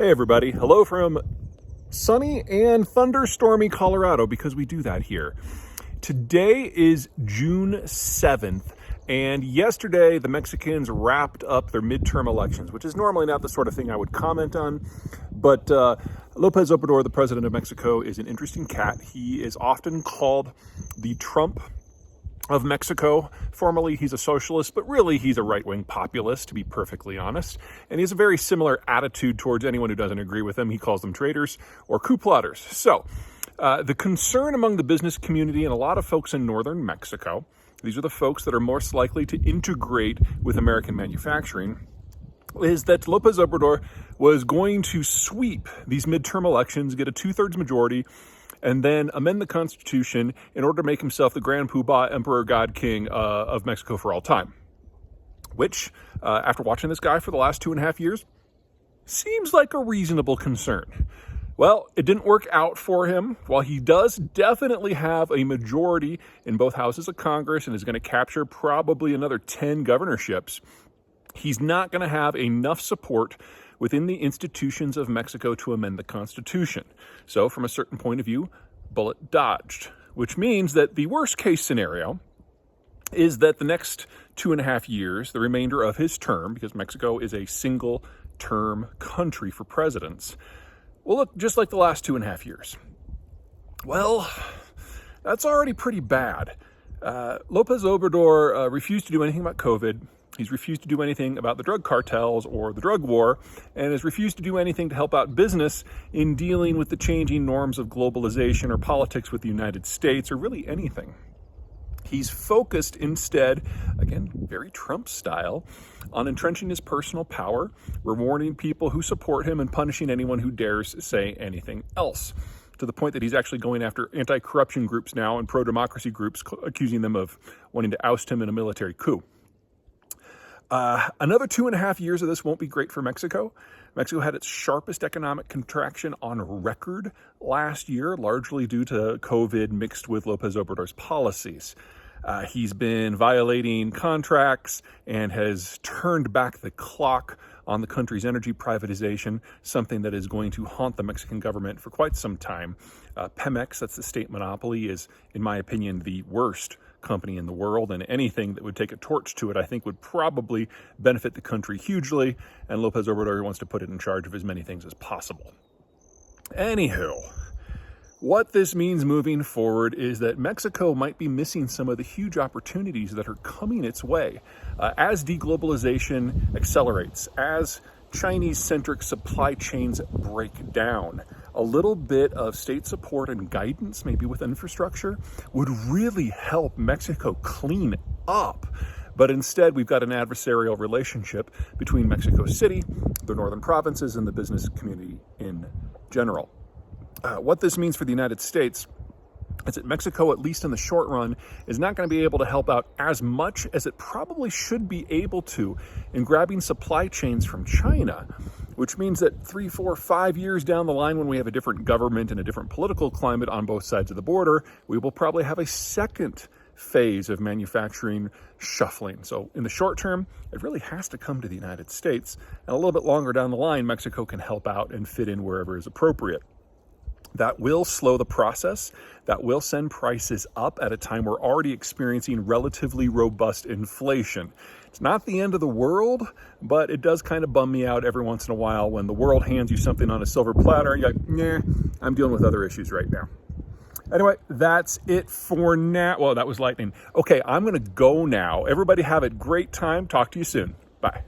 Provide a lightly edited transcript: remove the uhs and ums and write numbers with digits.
Hey everybody, hello from sunny and thunderstormy Colorado, because we do that here. Today is June 7th, and yesterday the Mexicans wrapped up their midterm elections, which is normally not the sort of thing I would comment on, but Lopez Obrador, the president of Mexico, is an interesting cat. He is often called the Trump of Mexico. Formally, he's a socialist, but really he's a right-wing populist, to be perfectly honest. And he has a very similar attitude towards anyone who doesn't agree with him. He calls them traitors or coup plotters. So, the concern among the business community and a lot of folks in northern Mexico, these are the folks that are most likely to integrate with American manufacturing, is that Lopez Obrador was going to sweep these midterm elections, get a 2/3 majority, and then amend the Constitution in order to make himself the Grand Poobah Emperor God King of Mexico for all time. Which, after watching this guy for the last 2.5 years, seems like a reasonable concern. Well, it didn't work out for him. While he does definitely have a majority in both houses of Congress and is going to capture probably another 10 governorships, he's not going to have enough support within the institutions of Mexico to amend the Constitution. So from a certain point of view, bullet dodged, which means that the worst case scenario is that the next 2.5 years, the remainder of his term, because Mexico is a single term country for presidents, will look just like the last 2.5 years. Well, that's already pretty bad. Lopez Obrador refused to do anything about COVID. He's refused to do anything about the drug cartels or the drug war, and has refused to do anything to help out business in dealing with the changing norms of globalization or politics with the United States, or really anything. He's focused instead, again, very Trump style, on entrenching his personal power, rewarding people who support him, and punishing anyone who dares say anything else, to the point that he's actually going after anti-corruption groups now and pro-democracy groups, accusing them of wanting to oust him in a military coup. Another 2.5 years of this won't be great for Mexico. Mexico had its sharpest economic contraction on record last year, largely due to COVID mixed with Lopez Obrador's policies. He's been violating contracts and has turned back the clock on the country's energy privatization, something that is going to haunt the Mexican government for quite some time. Pemex, that's the state monopoly, is, in my opinion, the worst company in the world, and anything that would take a torch to it, I think, would probably benefit the country hugely, and Lopez Obrador wants to put it in charge of as many things as possible. Anywho, what this means moving forward is that Mexico might be missing some of the huge opportunities that are coming its way as deglobalization accelerates, as Chinese-centric supply chains break down. A little bit of state support and guidance, maybe with infrastructure, would really help Mexico clean up. But instead, we've got an adversarial relationship between Mexico City, the northern provinces, and the business community in general. What this means for the United States is that Mexico, at least in the short run, is not going to be able to help out as much as it probably should be able to in grabbing supply chains from China, which means that 3, 4, 5 years down the line, when we have a different government and a different political climate on both sides of the border, we will probably have a second phase of manufacturing shuffling. So in the short term, it really has to come to the United States. And a little bit longer down the line, Mexico can help out and fit in wherever is appropriate. That will slow the process. That will send prices up at a time we're already experiencing relatively robust inflation. It's not the end of the world, but it does kind of bum me out every once in a while when the world hands you something on a silver platter and you're like, nah, I'm dealing with other issues right now. Anyway, that's it for now. Well, that was lightning. Okay, I'm going to go now. Everybody have a great time. Talk to you soon. Bye.